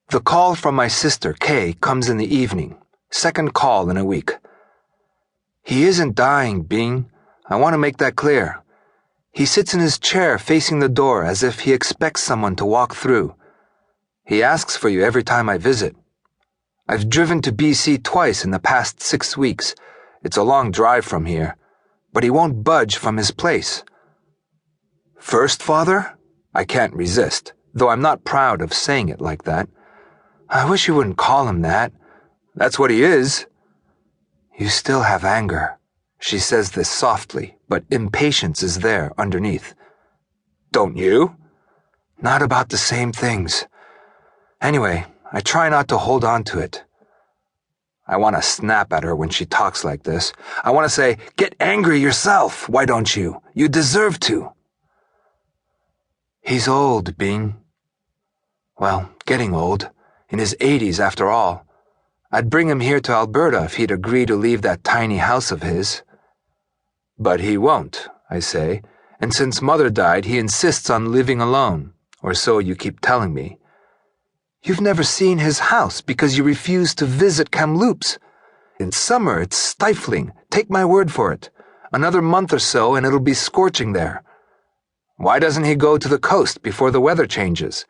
The call from my sister, Kay, comes in the evening. Second call in a week. He isn't dying, Bing. I want to make that clear. He sits in his chair facing the door as if he expects someone to walk through. He asks for you every time I visit. I've driven to BC twice in the past 6 weeks. It's a long drive from here, but he won't budge from his place. First father? I can't resist, though I'm not proud of saying it like that. I wish you wouldn't call him that. That's what he is. You still have anger. She says this softly, but impatience is there underneath. Don't you? Not about the same things. Anyway, I try not to hold on to it. I want to snap at her when she talks like this. I want to say, get angry yourself, why don't you? You deserve to. He's old, Bing. Well, getting old. In his 80s, after all. I'd bring him here to Alberta if he'd agree to leave that tiny house of his. But he won't, I say, and since Mother died, he insists on living alone, or so you keep telling me. You've never seen his house because you refuse to visit Kamloops. In summer, it's stifling. Take my word for it. Another month or so and it'll be scorching there. Why doesn't he go to the coast before the weather changes?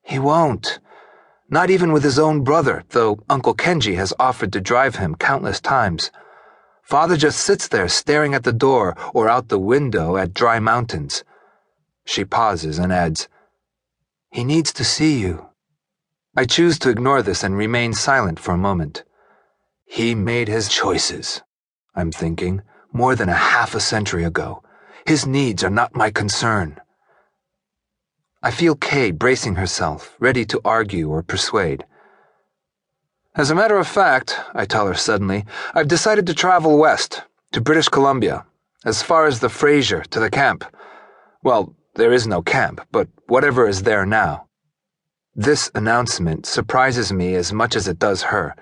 He won't. Not even with his own brother, though Uncle Kenji has offered to drive him countless times. Father just sits there staring at the door or out the window at dry mountains. She pauses and adds, He needs to see you. I choose to ignore this and remain silent for a moment. He made his choices, I'm thinking, more than a half a century ago. His needs are not my concern. I feel Kay bracing herself, ready to argue or persuade. As a matter of fact, I tell her suddenly, I've decided to travel west, to British Columbia, as far as the Fraser, to the camp. Well, there is no camp, but whatever is there now. This announcement surprises me as much as it does her.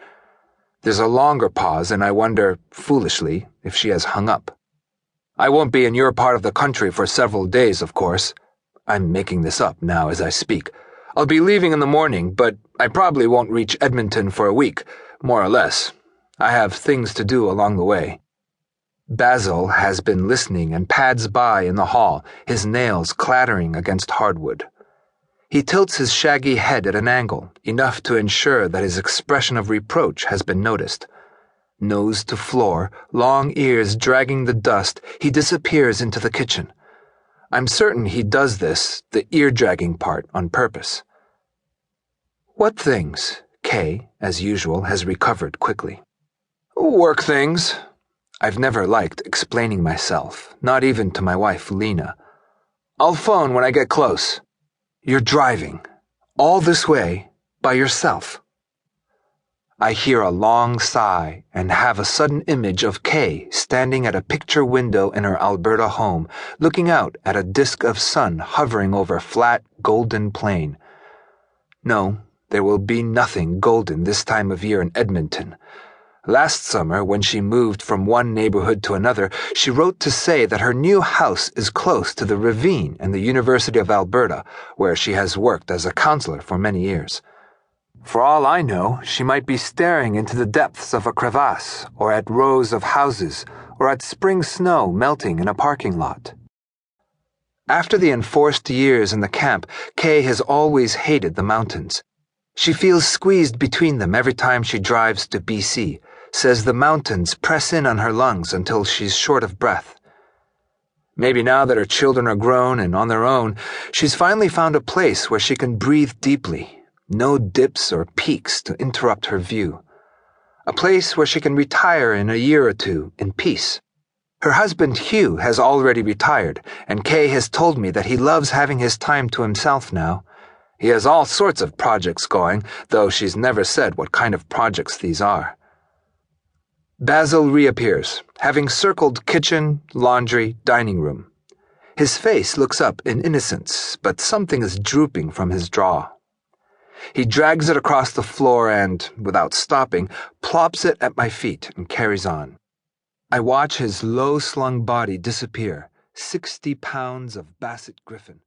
There's a longer pause, and I wonder, foolishly, if she has hung up. I won't be in your part of the country for several days, of course. I'm making this up now as I speak. I'll be leaving in the morning, but I probably won't reach Edmonton for a week, more or less. I have things to do along the way. Basil has been listening and pads by in the hall, his nails clattering against hardwood. He tilts his shaggy head at an angle, enough to ensure that his expression of reproach has been noticed. Nose to floor, long ears dragging the dust, he disappears into the kitchen. I'm certain he does this, the ear-dragging part, on purpose. What things? Kay, as usual, has recovered quickly. Work things. I've never liked explaining myself, not even to my wife, Lena. I'll phone when I get close. You're driving, all this way, by yourself. I hear a long sigh and have a sudden image of Kay standing at a picture window in her Alberta home, looking out at a disk of sun hovering over a flat, golden plain. No, there will be nothing golden this time of year in Edmonton. Last summer, when she moved from one neighborhood to another, she wrote to say that her new house is close to the ravine and the University of Alberta, where she has worked as a counselor for many years. For all I know, she might be staring into the depths of a crevasse, or at rows of houses, or at spring snow melting in a parking lot. After the enforced years in the camp, Kay has always hated the mountains. She feels squeezed between them every time she drives to BC, says the mountains press in on her lungs until she's short of breath. Maybe now that her children are grown and on their own, she's finally found a place where she can breathe deeply, no dips or peaks to interrupt her view. A place where she can retire in a year or two in peace. Her husband Hugh has already retired, and Kay has told me that he loves having his time to himself now. He has all sorts of projects going, though she's never said what kind of projects these are. Basil reappears, having circled kitchen, laundry, dining room. His face looks up in innocence, but something is drooping from his jaw. He drags it across the floor and, without stopping, plops it at my feet and carries on. I watch his low-slung body disappear, 60 pounds of basset griffin,